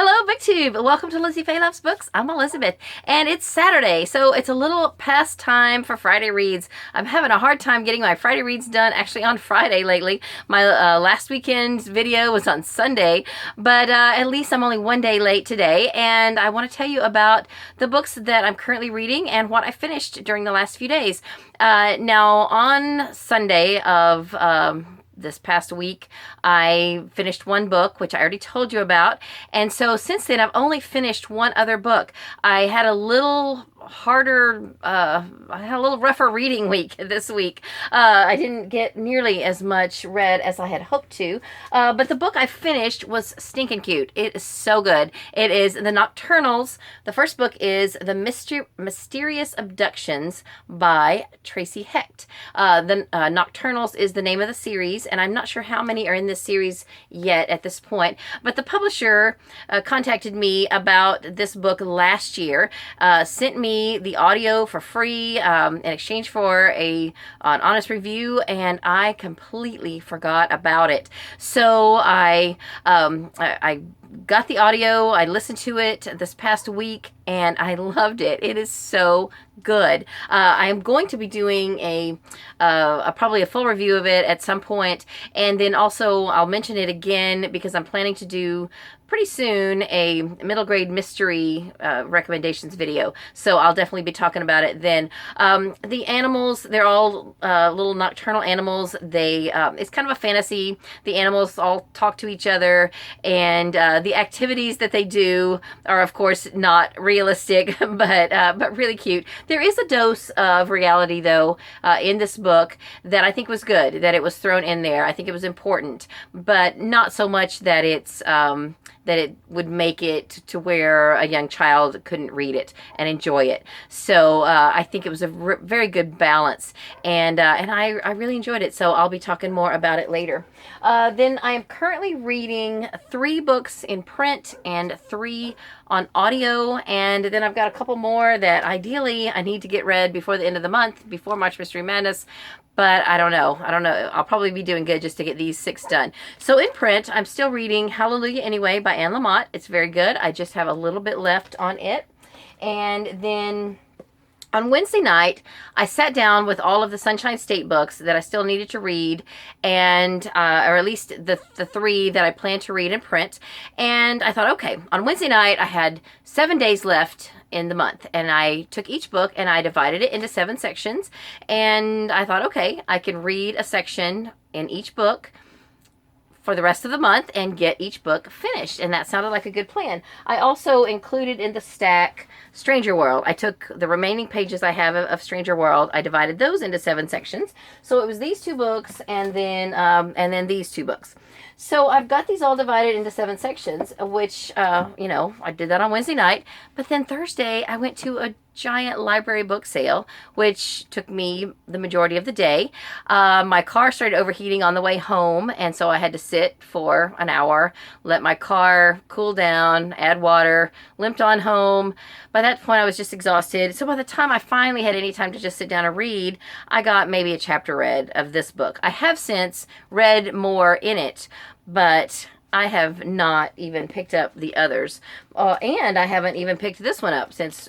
Hello, BookTube. Welcome to Lizzie Faye Loves Books. I'm Elizabeth, and it's Saturday, so it's a little past time for Friday reads. I'm having a hard time getting my Friday reads done actually on Friday lately. My last weekend's video was on Sunday, but at least I'm only one day late today, and I want to tell you about the books that I'm currently reading and what I finished during the last few days. Now, on Sunday of this past week, I finished one book, which I already told you about. And so since then, I've only finished one other book. I had a little harder, I had a little rougher reading week this week. I didn't get nearly as much read as I had hoped to, but the book I finished was stinking cute. It is so good. It is The Nocturnals. The first book is The Mysterious Abductions by Tracy Hecht. The Nocturnals is the name of the series, and I'm not sure how many are in this series yet at this point, but the publisher contacted me about this book last year, sent me the audio for free in exchange for an honest review, and I completely forgot about it. So I got the audio, I listened to it this past week, and I loved it. It is so good. I am going to be doing probably a full review of it at some point, and then also I'll mention it again because I'm planning to do pretty soon a middle grade mystery recommendations video. So I'll definitely be talking about it then. The animals, they're all little nocturnal animals. It's kind of a fantasy. The animals all talk to each other, and the activities that they do are of course not realistic, but really cute. There is a dose of reality though in this book that I think was good, that it was thrown in there. I think it was important, but not so much that that it would make it to where a young child couldn't read it and enjoy it. So I think it was a very good balance, and I really enjoyed it. So I'll be talking more about it later. Then I am currently reading 3 books in print and 3 on audio, and then I've got a couple more that ideally I need to get read before the end of the month, before March Mystery Madness. But I don't know. I'll probably be doing good just to get these 6 done. So in print, I'm still reading Hallelujah Anyway by Anne Lamott. It's very good. I just have a little bit left on it. And then on Wednesday night, I sat down with all of the Sunshine State books that I still needed to read, and or at least the 3 that I plan to read in print. And I thought, okay, on Wednesday night, I had 7 days left in the month, and I took each book and I divided it into 7 sections, and I thought, okay, I can read a section in each book for the rest of the month and get each book finished, and that sounded like a good plan. I also included in the stack Stranger World. I took the remaining pages I have of Stranger World, I divided those into 7 sections, so it was these 2 books and then these 2 books. So I've got these all divided into 7 sections, which, I did that on Wednesday night. But then Thursday, I went to a giant library book sale, which took me the majority of the day. My car started overheating on the way home, and so I had to sit for an hour, let my car cool down, add water, limped on home. By that point, I was just exhausted. So by the time I finally had any time to just sit down and read, I got maybe a chapter read of this book. I have since read more in it, but I have not even picked up the others, and I haven't even picked this one up since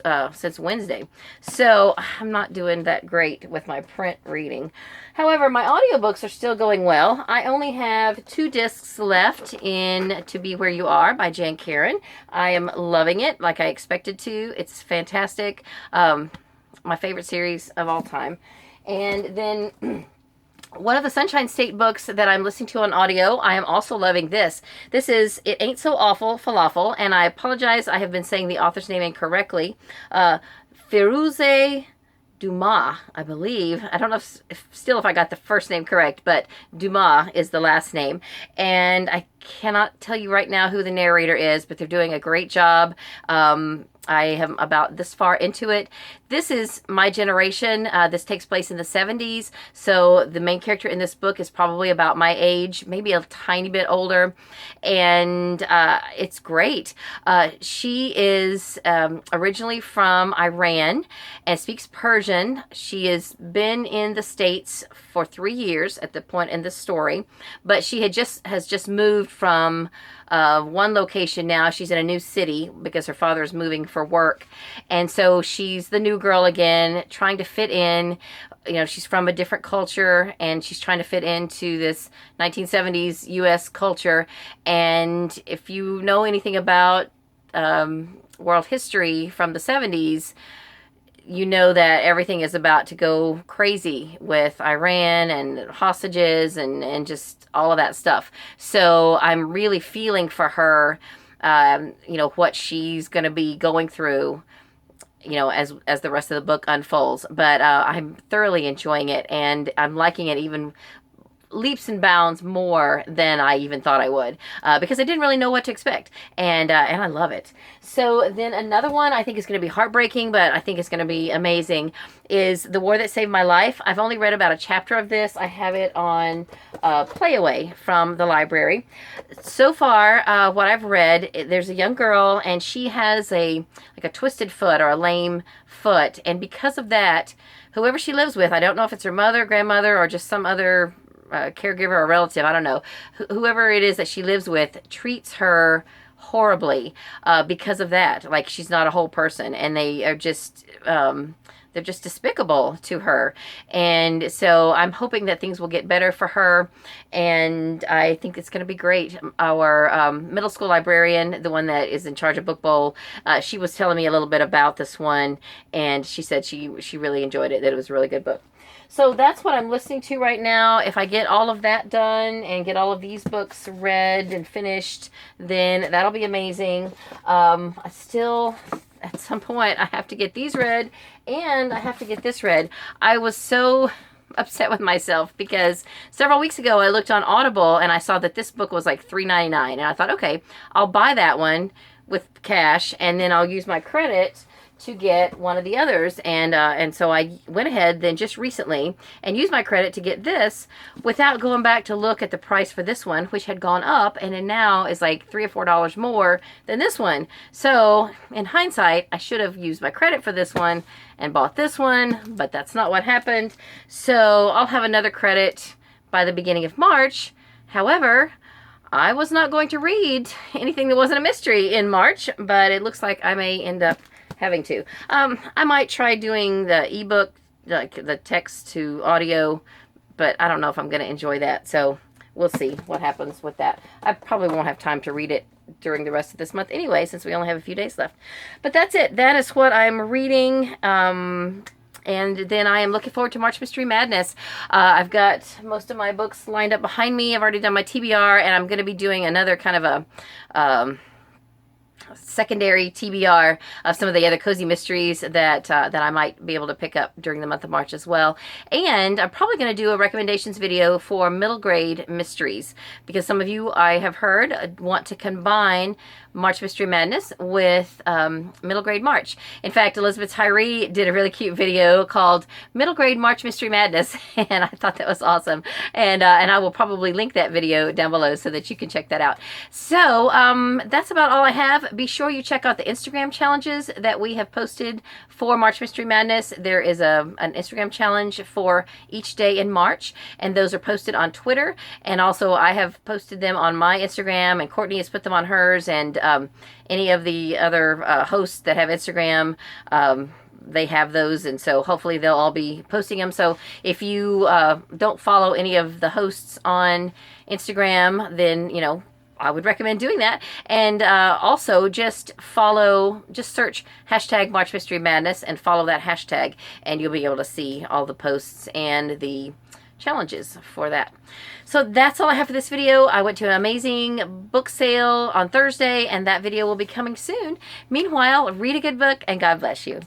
Wednesday. So I'm not doing that great with my print reading. However, my audiobooks are still going well. I only have 2 discs left in To Be Where You Are by Jan Karon. I am loving it like I expected to. It's fantastic. My favorite series of all time. And then one of the Sunshine State books that I'm listening to on audio, I am also loving this. This is It Ain't So Awful Falafel, and I apologize, I have been saying the author's name incorrectly. Firuze Dumas, I believe. I don't know if I got the first name correct, but Dumas is the last name. And I cannot tell you right now who the narrator is, but they're doing a great job. I am about this far into it. This is my generation. This takes place in the 70s, so the main character in this book is probably about my age, maybe a tiny bit older, and it's great. She is originally from Iran and speaks Persian. She has been in the States for 3 years at the point in the story, but she has just moved from one location now. She's in a new city because her father's moving for work. And so she's the new girl again, trying to fit in. You know, she's from a different culture and she's trying to fit into this 1970s US culture. And if you know anything about world history from the 70s, you know that everything is about to go crazy with Iran and hostages and just all of that stuff. So I'm really feeling for her, you know, what she's going to be going through, you know, as the rest of the book unfolds. But I'm thoroughly enjoying it, and I'm liking it even leaps and bounds more than I even thought I would, because I didn't really know what to expect, and I love it. So then another one I think is going to be heartbreaking, but I think it's going to be amazing, is The War That Saved My Life. I've only read about a chapter of this. I have it on Playaway from the library. So far, what I've read, there's a young girl, and she has like a twisted foot or a lame foot, and because of that, whoever she lives with, I don't know if it's her mother, grandmother, or just some other caregiver or relative, I don't know, whoever it is that she lives with treats her horribly because of that. Like, she's not a whole person, and they are just they're just despicable to her. And so I'm hoping that things will get better for her, and I think it's going to be great. Our middle school librarian, the one that is in charge of Book Bowl, she was telling me a little bit about this one, and she said she really enjoyed it, that it was a really good book. So that's what I'm listening to right now. If I get all of that done and get all of these books read and finished, then that'll be amazing. I still, at some point, I have to get these read, and I have to get this read. I was so upset with myself because several weeks ago I looked on Audible and I saw that this book was like $3.99, and I thought, okay, I'll buy that one with cash, and then I'll use my credit to get one of the others. And so I went ahead then just recently and used my credit to get this without going back to look at the price for this one, which had gone up and then now is like $3 or $4 more than this one. So in hindsight, I should have used my credit for this one and bought this one, but that's not what happened. So I'll have another credit by the beginning of March. However, I was not going to read anything that wasn't a mystery in March, but it looks like I may end up having to. I might try doing the ebook, like the text to audio, but I don't know if I'm going to enjoy that. So we'll see what happens with that. I probably won't have time to read it during the rest of this month anyway, since we only have a few days left. But that's it. That is what I'm reading. And then I am looking forward to March Mystery Madness. I've got most of my books lined up behind me. I've already done my TBR, and I'm going to be doing another kind of a secondary TBR of some of the other cozy mysteries that I might be able to pick up during the month of March as well. And I'm probably going to do a recommendations video for middle grade mysteries, because some of you, I have heard, want to combine March Mystery Madness with middle grade March. In fact, Elizabeth Tyree did a really cute video called Middle Grade March Mystery Madness, and I thought that was awesome. And I will probably link that video down below so that you can check that out. So that's about all I have. Be sure you check out the Instagram challenges that we have posted for March Mystery Madness. There is an Instagram challenge for each day in March, and those are posted on Twitter. And also I have posted them on my Instagram, and Courtney has put them on hers, and any of the other hosts that have Instagram, they have those, and so hopefully they'll all be posting them. So if you don't follow any of the hosts on Instagram, then, you know, I would recommend doing that. And also just search hashtag March Mystery Madness and follow that hashtag, and you'll be able to see all the posts and the challenges for that. So that's all I have for this video. I went to an amazing book sale on Thursday, and that video will be coming soon. Meanwhile, read a good book, and God bless you.